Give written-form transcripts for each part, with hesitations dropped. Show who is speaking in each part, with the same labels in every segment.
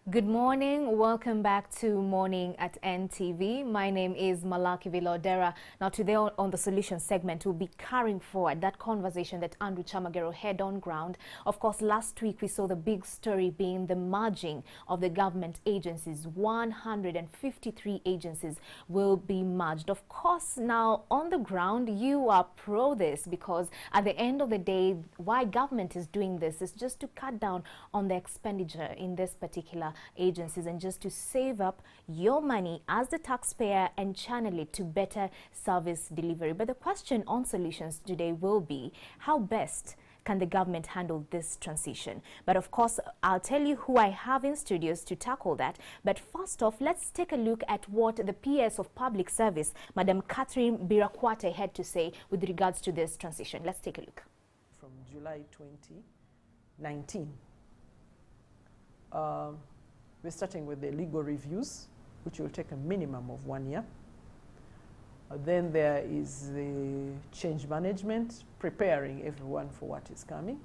Speaker 1: Good morning. Welcome back to Morning at NTV. My name is Malaki Vilodera. Now today on the Solution segment, we'll be carrying forward that conversation that Andrew Chamagero had on ground. Of course, last week we saw the big story being the merging of the government agencies. 153 agencies will be merged. Of course, now on the ground, you are pro this because at the end of the day, why government is doing this is just to cut down on the expenditure in this particular agencies and just to save up your money as the taxpayer and channel it to better service delivery. But the question on Solutions today will be how best can the government handle this transition? But of course, I'll tell you who I have in studios to tackle that. But first off, let's take a look at what the PS of Public Service, Madam Catherine Birakwate, had to say with regards to this transition. Let's take a look.
Speaker 2: From July 2019. We're starting with the legal reviews, which will take a minimum of 1 year. Then there is the change management, preparing everyone for what is coming.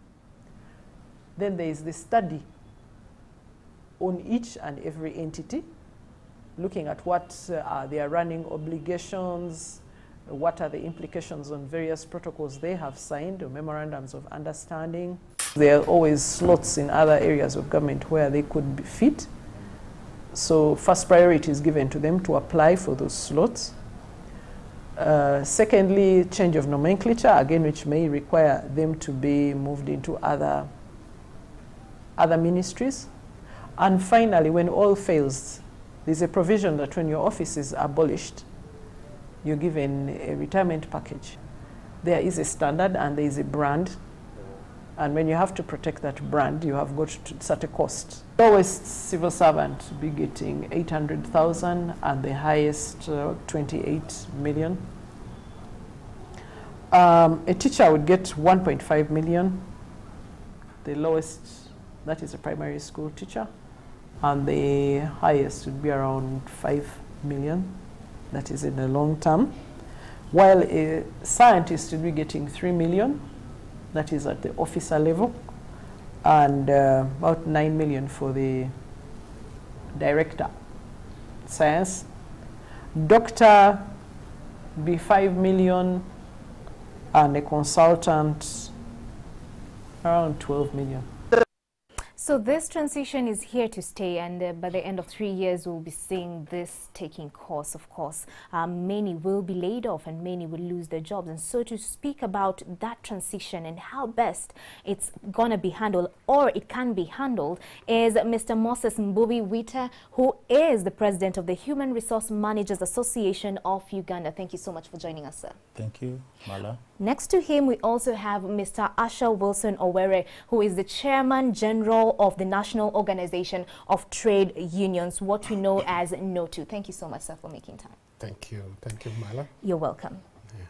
Speaker 2: Then there is the study on each and every entity, looking at what are their running obligations, what are the implications on various protocols they have signed or memorandums of understanding. There are always slots in other areas of government where they could be fit. So first priority is given to them to apply for those slots. Secondly, change of nomenclature, again, which may require them to be moved into other ministries. And finally, when all fails, there's a provision that when your office is abolished, you're given a retirement package. There is a standard and there is a brand. And when you have to protect that brand, you have got to set a cost. Lowest civil servant will be getting 800,000 and the highest 28 million. A teacher would get 1.5 million. The lowest, that is a primary school teacher. And the highest would be around 5 million. That is in the long term. While a scientist would be getting 3 million. That is at the officer level, and about 9 million for the director, science. Doctor be 5 million, and a consultant around 12 million.
Speaker 1: So this transition is here to stay, and by the end of 3 years, we'll be seeing this taking course, of course. Many will be laid off and many will lose their jobs. And so to speak about that transition and how best it's going to be handled, or it can be handled, is Mr. Moses Mbuvi Wita, who is the president of the Human Resource Managers Association of Uganda. Thank you so much for joining us, sir.
Speaker 3: Thank you, Mala.
Speaker 1: Next to him, we also have Mr. Asha Wilson Owere, who is the Chairman General of the National Organization of Trade Unions, what we know as NOTU. Thank you so much, sir, for making time.
Speaker 4: Thank you, Mala.
Speaker 1: You're welcome.
Speaker 4: Yeah.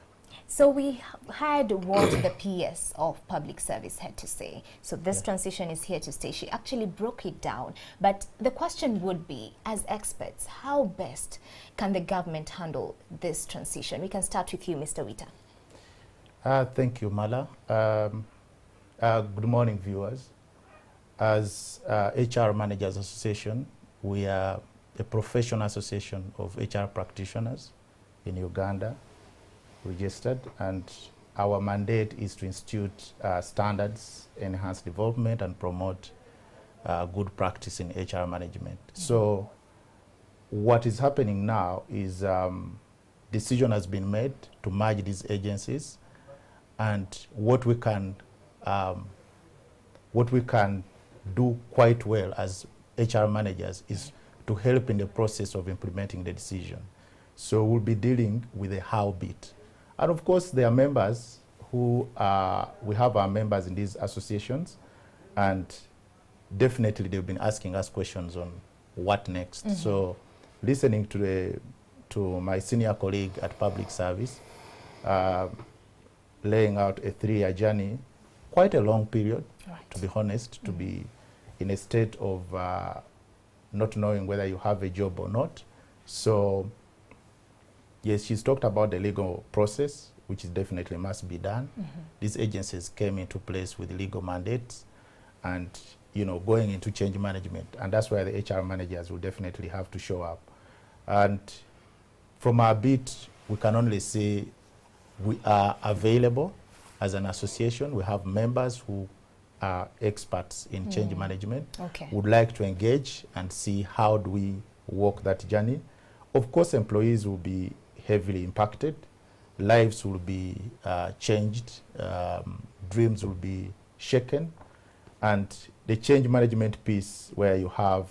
Speaker 1: So we had what the PS of Public Service had to say. So this transition is here to stay. She actually broke it down. But the question would be, as experts, how best can the government handle this transition? We can start with you, Mr. Wita.
Speaker 3: Thank you, Mala. Good morning, viewers. As HR Managers Association, we are a professional association of HR practitioners in Uganda, registered, and our mandate is to institute standards, enhance development, and promote good practice in HR management. So what is happening now is decision has been made to merge these agencies, and what we can do quite well as HR managers is to help in the process of implementing the decision. So we'll be dealing with the how bit. And of course, there are members who we have our members in these associations, and definitely they've been asking us questions on what next. So listening to my senior colleague at Public Service, laying out a 3-year journey, quite a long period, to be honest, to be in a state of not knowing whether you have a job or not. So yes, she's talked about the legal process, which is definitely must be done. These agencies came into place with legal mandates, and going into change management. And that's where the HR managers will definitely have to show up. And from our bit, we can only say we are available as an association. We have members who are experts in change management.
Speaker 1: Okay.
Speaker 3: Would like to engage and see how do we walk that journey. Of course, employees will be heavily impacted. Lives will be changed. Dreams will be shaken. And the change management piece, where you have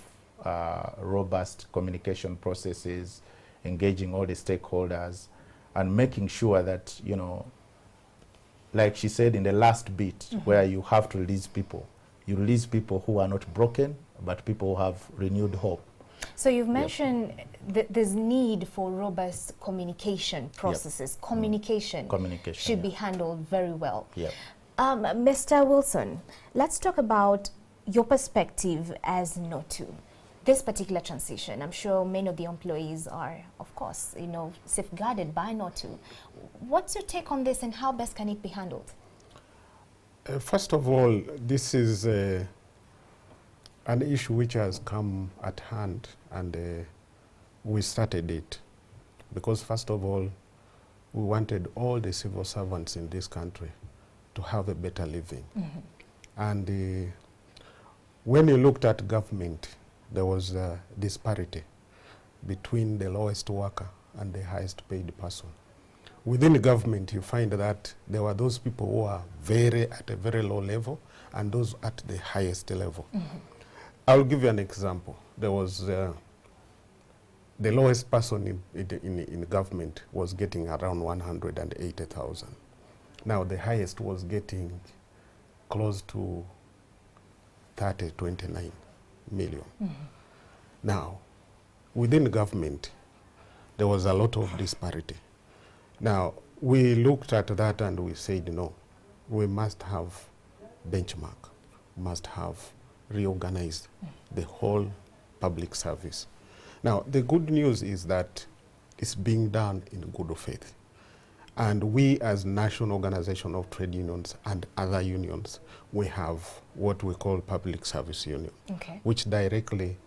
Speaker 3: robust communication processes, engaging all the stakeholders, and making sure that, like she said in the last bit, where you have to release people. You release people who are not broken, but people who have renewed hope.
Speaker 1: So you've mentioned there's need for robust communication processes. Communication should be handled very well.
Speaker 3: Yep.
Speaker 1: Mr. Wilson, let's talk about your perspective as NOTU. This particular transition, I'm sure many of the employees are, of course, safeguarded by NOTU. What's your take on this, and how best can it be handled?
Speaker 4: First of all, this is an issue which has come at hand, and we started it because, first of all, we wanted all the civil servants in this country to have a better living. And when you looked at government, there was a disparity between the lowest worker and the highest paid person. Within the government, you find that there were those people who are at a very low level and those at the highest level. I'll give you an example. There was the lowest person in government was getting around 180,000. Now the highest was getting close to 29 million. Now, within the government, there was a lot of disparity. Now, we looked at that and we said, no, we must have benchmark, must have reorganized the whole public service. Now, the good news is that it's being done in good faith. And we, as National Organization of Trade Unions and other unions, we have what we call Public Service Union, which directly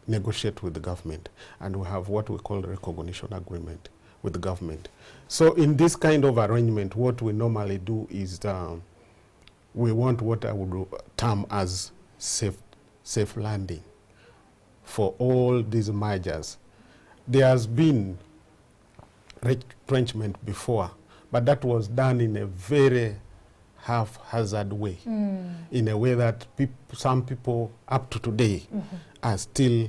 Speaker 4: negotiate with the government. And we have what we call recognition agreement with the government. So in this kind of arrangement, what we normally do is we want what I would term as safe landing for all these mergers. There has been retrenchment before, but that was done in a very haphazard way, in a way that some people up to today are still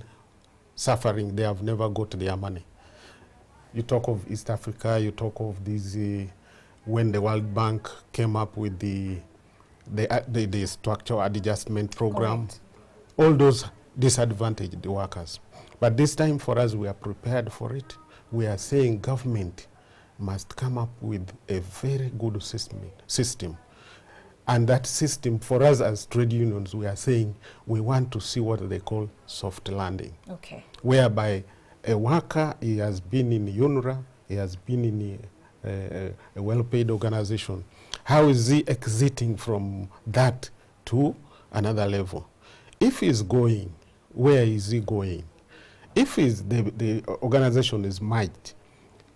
Speaker 4: suffering. They have never got their money. You talk of East Africa, you talk of these, when the World Bank came up with the structural adjustment program, all those disadvantaged the workers. But this time for us, we are prepared for it. We are saying government must come up with a very good system. And that system, for us as trade unions, we are saying we want to see what they call soft landing. Whereby a worker, he has been in UNRWA, he has been in a well-paid organization. How is he exiting from that to another level? If he's going, where is he going? If the organization is merged,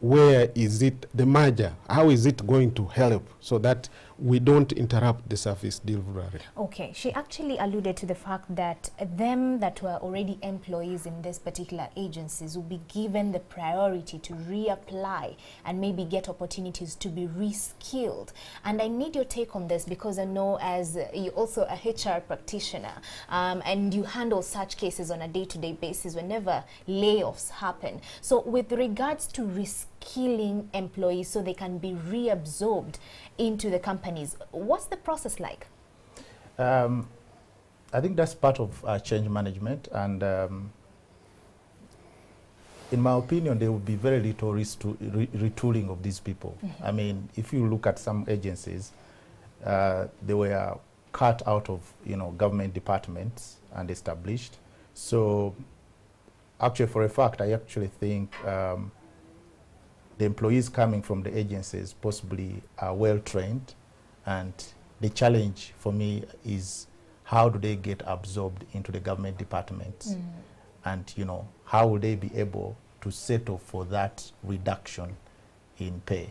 Speaker 4: where is it, the merger, how is it going to help so that we don't interrupt the service delivery?
Speaker 1: Okay, she actually alluded to the fact that them that were already employees in this particular agencies will be given the priority to reapply and maybe get opportunities to be reskilled. And I need your take on this because I know as you're also a HR practitioner and you handle such cases on a day-to-day basis whenever layoffs happen. So with regards to reskilling employees so they can be reabsorbed into the companies, what's the process like?
Speaker 3: I think that's part of change management, and in my opinion, there will be very little retooling of these people. I mean, if you look at some agencies, they were cut out of government departments and established. So actually, for a fact, I actually think the employees coming from the agencies possibly are well trained and the challenge for me is how do they get absorbed into the government departments, and how will they be able to settle for that reduction in pay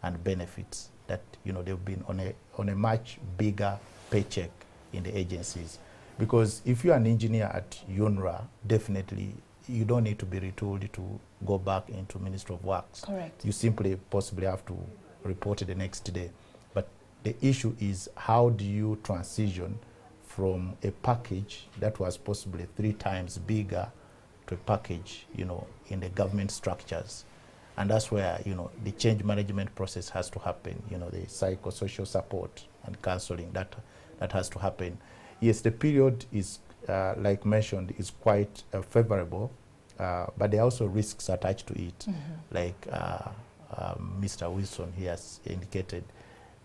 Speaker 3: and benefits that they've been on a much bigger paycheck in the agencies. Because if you're an engineer at UNRWA, definitely you don't need to be retooled to go back into Ministry of Works.
Speaker 1: Correct.
Speaker 3: You simply possibly have to report it the next day. But the issue is, how do you transition from a package that was possibly 3 times bigger to a package, in the government structures? And that's where, the change management process has to happen, the psychosocial support and counseling, that has to happen. Yes, the period is, like mentioned, is quite favorable, but there are also risks attached to it. Like Mr. Wilson, he has indicated,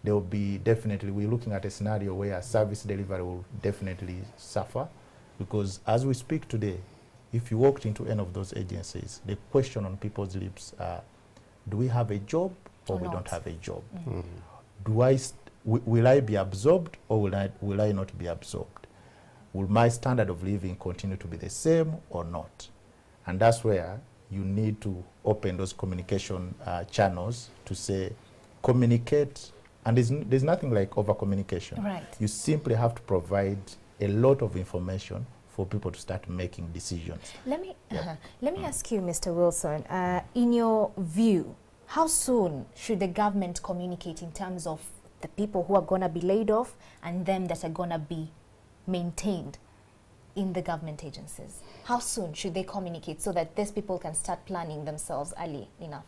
Speaker 3: there will be definitely, we're looking at a scenario where service delivery will definitely suffer, because as we speak today, if you walked into any of those agencies, the question on people's lips are, do we have a job or we don't have a job? Will I be absorbed or will I not be absorbed? Will my standard of living continue to be the same or not? And that's where you need to open those communication channels to say, communicate, and there's nothing like over-communication.
Speaker 1: Right.
Speaker 3: You simply have to provide a lot of information for people to start making decisions.
Speaker 1: Let me ask you, Mr. Wilson, in your view, how soon should the government communicate in terms of the people who are going to be laid off and them that are going to be maintained in the government agencies? How soon should they communicate so that these people can start planning themselves early enough?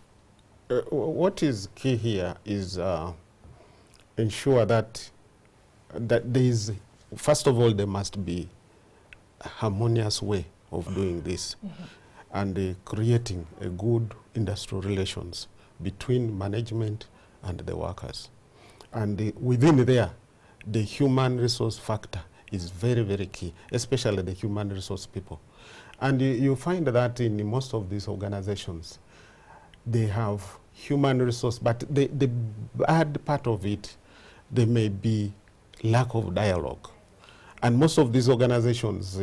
Speaker 4: What is key here is ensure that there is, first of all, there must be a harmonious way of doing this, and creating a good industrial relations between management and the workers. And within there, the human resource factor is very, very key, especially the human resource people. And you find that in most of these organizations, they have human resource, but the bad part of it, there may be lack of dialogue. And most of these organizations,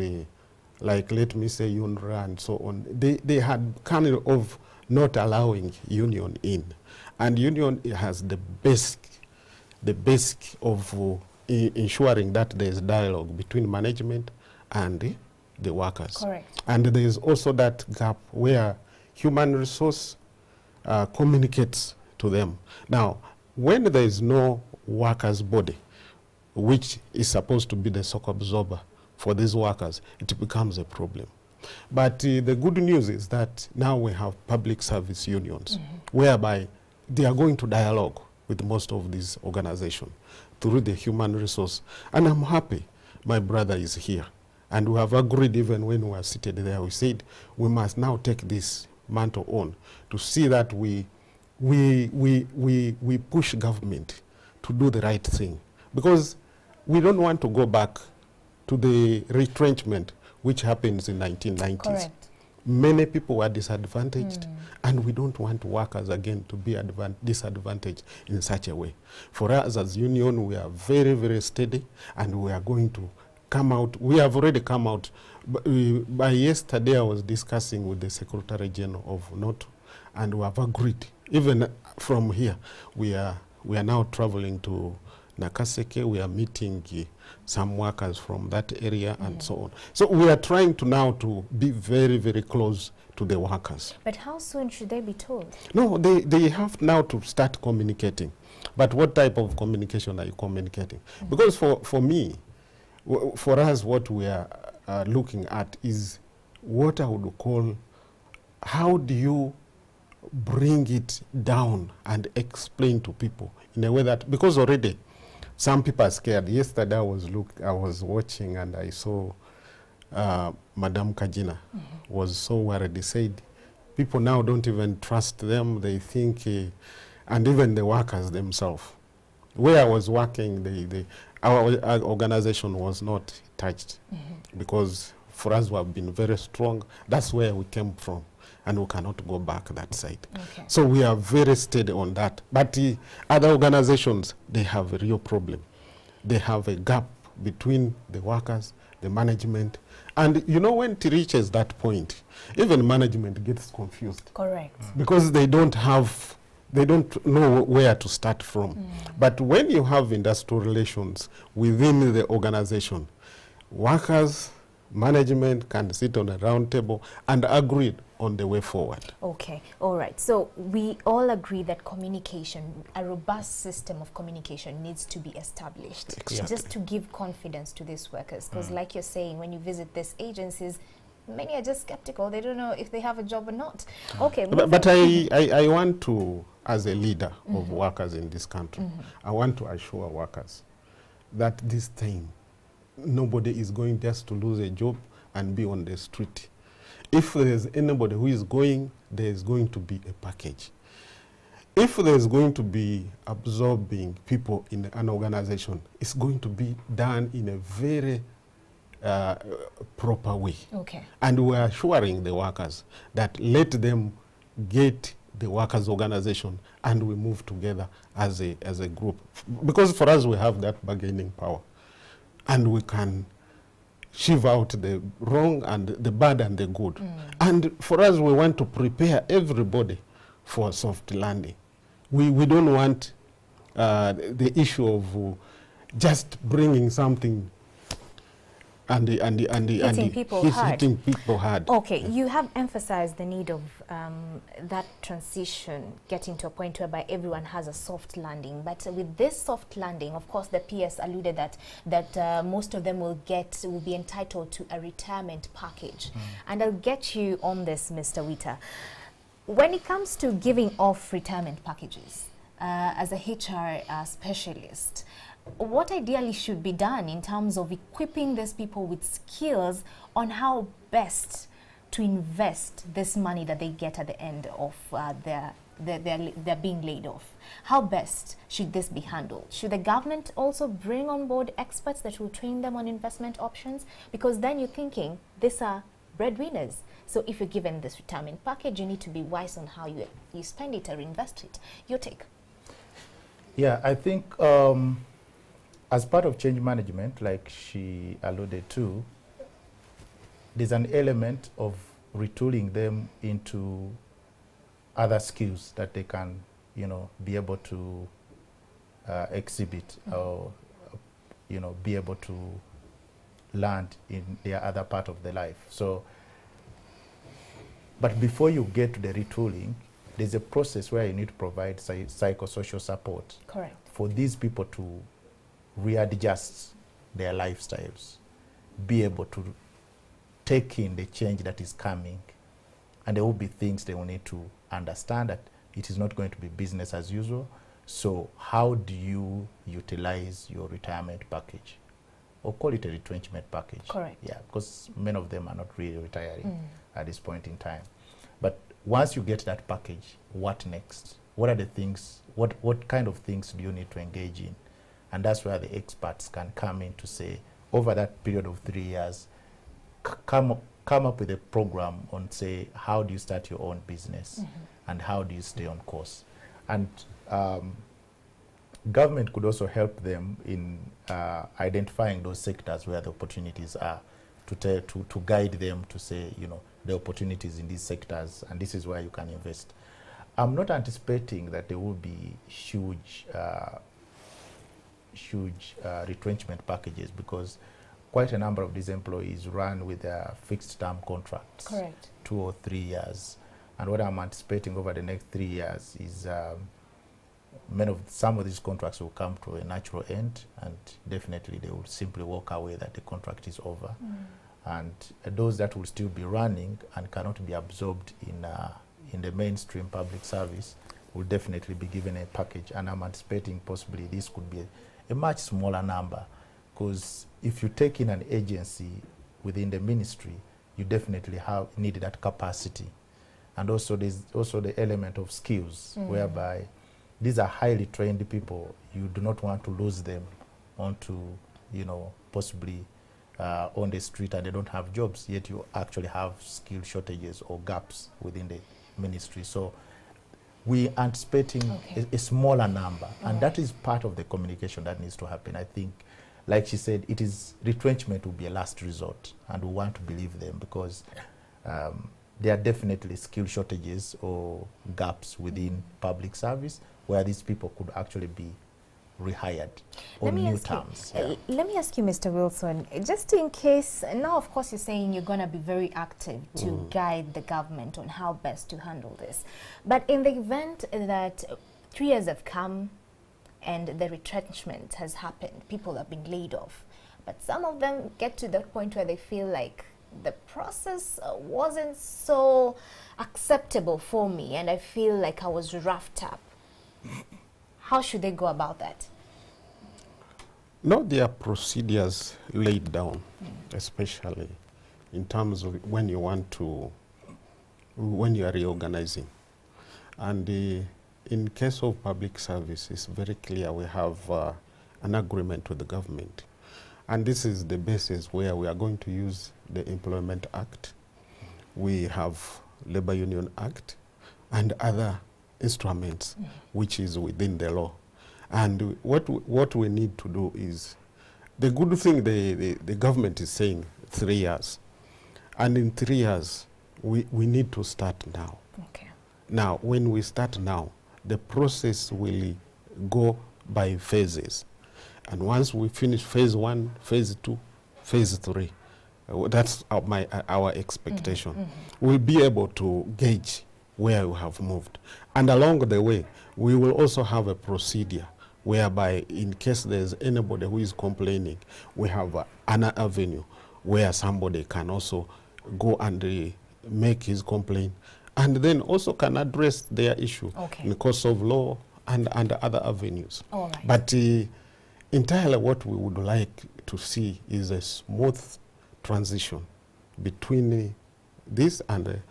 Speaker 4: like let me say UNRWA and so on, they had kind of not allowing union in. And union has the basic of ensuring that there is dialogue between management and the workers.
Speaker 1: Correct.
Speaker 4: And there is also that gap where human resource communicates to them. Now, when there is no workers' body, which is supposed to be the shock absorber for these workers, it becomes a problem. But the good news is that now we have public service unions, whereby they are going to dialogue with most of these organizations through the human resource. And I'm happy my brother is here. And we have agreed, even when we were seated there, we said we must now take this mantle on to see that we push government to do the right thing. Because we don't want to go back to the retrenchment which happens in 1990s.
Speaker 1: Correct.
Speaker 4: Many people were disadvantaged, and we don't want workers again to be disadvantaged in such a way. For us as union, we are very, very steady, and we are going to come out. We have already come out. By yesterday, I was discussing with the Secretary General of NATO, and we have agreed. Even from here, we are now traveling to Nakaseke. We are meeting some workers from that area and so on. So we are trying to now to be very, very close to the workers.
Speaker 1: But how soon should they be told?
Speaker 4: No, they have now to start communicating. But what type of communication are you communicating? Because for me, for us, what we are looking at is what I would call, how do you bring it down and explain to people in a way that, because already some people are scared. Yesterday I was watching and I saw Madam Kajina was so worried. They said people now don't even trust them. They think, and even the workers themselves. Where I was working, our organization was not touched because for us we have been very strong. That's where we came from. And we cannot go back that side. Okay. So we are very steady on that. But other organizations, they have a real problem. they have a gap between the workers, the management. And you know, when it reaches that point, even management gets confused.
Speaker 1: Correct.
Speaker 4: Because they don't know where to start from. But when you have industrial relations within the organization, workers, management can sit on a round table and agree on the way forward.
Speaker 1: Okay, all right. So we all agree that communication, a robust system of communication needs to be established.
Speaker 4: Exactly.
Speaker 1: Just to give confidence to these workers. Because like you're saying, when you visit these agencies, many are just skeptical. They don't know if they have a job or not. Okay.
Speaker 4: But I want to, as a leader of workers in this country, I want to assure workers that this time, nobody is going just to lose a job and be on the street. If there's anybody who is going, there is going to be a package. If there's going to be absorbing people in an organization, it's going to be done in a very proper way.
Speaker 1: Okay.
Speaker 4: And we're assuring the workers that let them get the workers' organization and we move together as a group. Because for us, we have that bargaining power. And we can shift out the wrong and the bad and the good. And for us, we want to prepare everybody for a soft landing. We don't want the issue of just bringing something and
Speaker 1: hitting people hard. Okay,
Speaker 4: Yeah.
Speaker 1: you have emphasized the need of that transition getting to a point whereby everyone has a soft landing. But with this soft landing, of course, the PS alluded that most of them will be entitled to a retirement package. And I'll get you on this, Mr. Wita. When it comes to giving off retirement packages, as a HR specialist, what ideally should be done in terms of equipping these people with skills on how best to invest this money that they get at the end of their being laid off? How best should this be handled? Should the government also bring on board experts that will train them on investment options? Because then you're thinking, these are breadwinners. So if you're given this retirement package, you need to be wise on how you spend it or invest it. Your take?
Speaker 3: Yeah, I think as part of change management, like she alluded to, there's an element of retooling them into other skills that they can, be able to exhibit or, be able to land in their other part of their life. So, but before you get to the retooling, there's a process where you need to provide psychosocial support.
Speaker 1: Correct.
Speaker 3: For these people to readjust their lifestyles, be able to take in the change that is coming, and there will be things they will need to understand that it is not going to be business as usual. So how do you utilize your retirement package? Or call it a retrenchment package.
Speaker 1: Correct.
Speaker 3: Yeah, because many of them are not really retiring at this point in time. But once you get that package, what next? What are the things, what kind of things do you need to engage in? And that's where the experts can come in to say, over that period of 3 years, come up with a program on, say, how do you start your own business and how do you stay on course? And government could also help them in identifying those sectors where the opportunities are, to guide them to say, the opportunities in these sectors, and this is where you can invest. I'm not anticipating that there will be huge retrenchment packages, because quite a number of these employees run with their fixed term contracts.
Speaker 1: Correct.
Speaker 3: 2 or 3 years. And what I'm anticipating over the next 3 years is some of these contracts will come to a natural end, and definitely they will simply walk away that the contract is over. And those that will still be running and cannot be absorbed in the mainstream public service will definitely be given a package. And I'm anticipating possibly this could be a much smaller number, because if you take in an agency within the ministry, you definitely need that capacity. And also there's also the element of skills, whereby these are highly trained people. You do not want to lose them onto, possibly on the street, and they don't have jobs, yet you actually have skill shortages or gaps within the ministry. So we anticipating a smaller number, and that is part of the communication that needs to happen. I think like she said, it is retrenchment will be a last resort, and we want to believe them because there are definitely skill shortages or gaps within public service where these people could actually be rehired on new terms.
Speaker 1: Let me ask you, Mr. Wilson, just in case, now of course you're saying you're going to be very active to guide the government on how best to handle this. But in the event that 3 years have come and the retrenchment has happened, people have been laid off, but some of them get to that point where they feel like the process wasn't so acceptable for me and I feel like I was roughed up. How should they go about that?
Speaker 4: No, there are procedures laid down, especially in terms of when you want to, when you are reorganizing. And in case of public service, it's very clear we have an agreement with the government. And this is the basis where we are going to use the Employment Act. We have Labor Union Act and other instruments which is within the law. And what we need to do is, the good thing the government is saying 3 years. And in 3 years, we need to start now.
Speaker 1: Okay.
Speaker 4: Now, when we start now, the process will go by phases. And once we finish phase 1, phase 2, phase 3, that's our expectation. We'll be able to gauge where we have moved. And along the way, we will also have a procedure whereby in case there's anybody who is complaining, we have an avenue where somebody can also go and make his complaint and then also can address their issue in the course of law and other avenues.
Speaker 1: All right.
Speaker 4: But entirely what we would like to see is a smooth transition between this and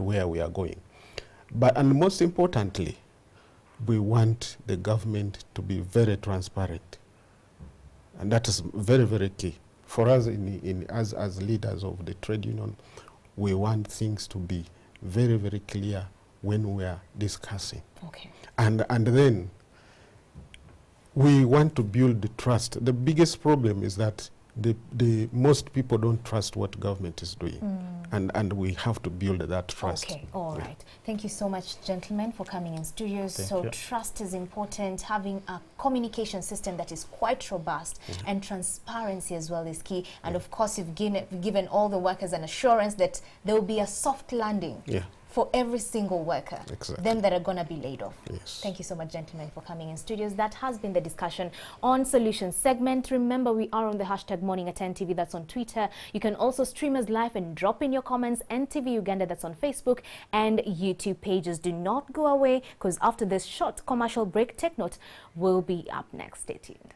Speaker 4: where we are going. And most importantly, we want the government to be very transparent. And that is very, very key. For us, as leaders of the trade union, we want things to be very, very clear when we are discussing.
Speaker 1: Okay.
Speaker 4: And then we want to build the trust. The biggest problem is that the most people don't trust what government is doing. And we have to build that trust.
Speaker 1: Okay, all right. Thank you so much, gentlemen, for coming in studios. So trust is important. Having a communication system that is quite robust and transparency as well is key. And of course, you've given all the workers an assurance that there will be a soft landing for every single worker, them that are going to be laid off.
Speaker 4: Yes.
Speaker 1: Thank you so much, gentlemen, for coming in studios. That has been the discussion on Solutions segment. Remember, we are on the hashtag Morning at NTV. That's on Twitter. You can also stream us live and drop in your comments. NTV Uganda, that's on Facebook and YouTube pages. Do not go away, because after this short commercial break, Take Note will be up next. Stay tuned.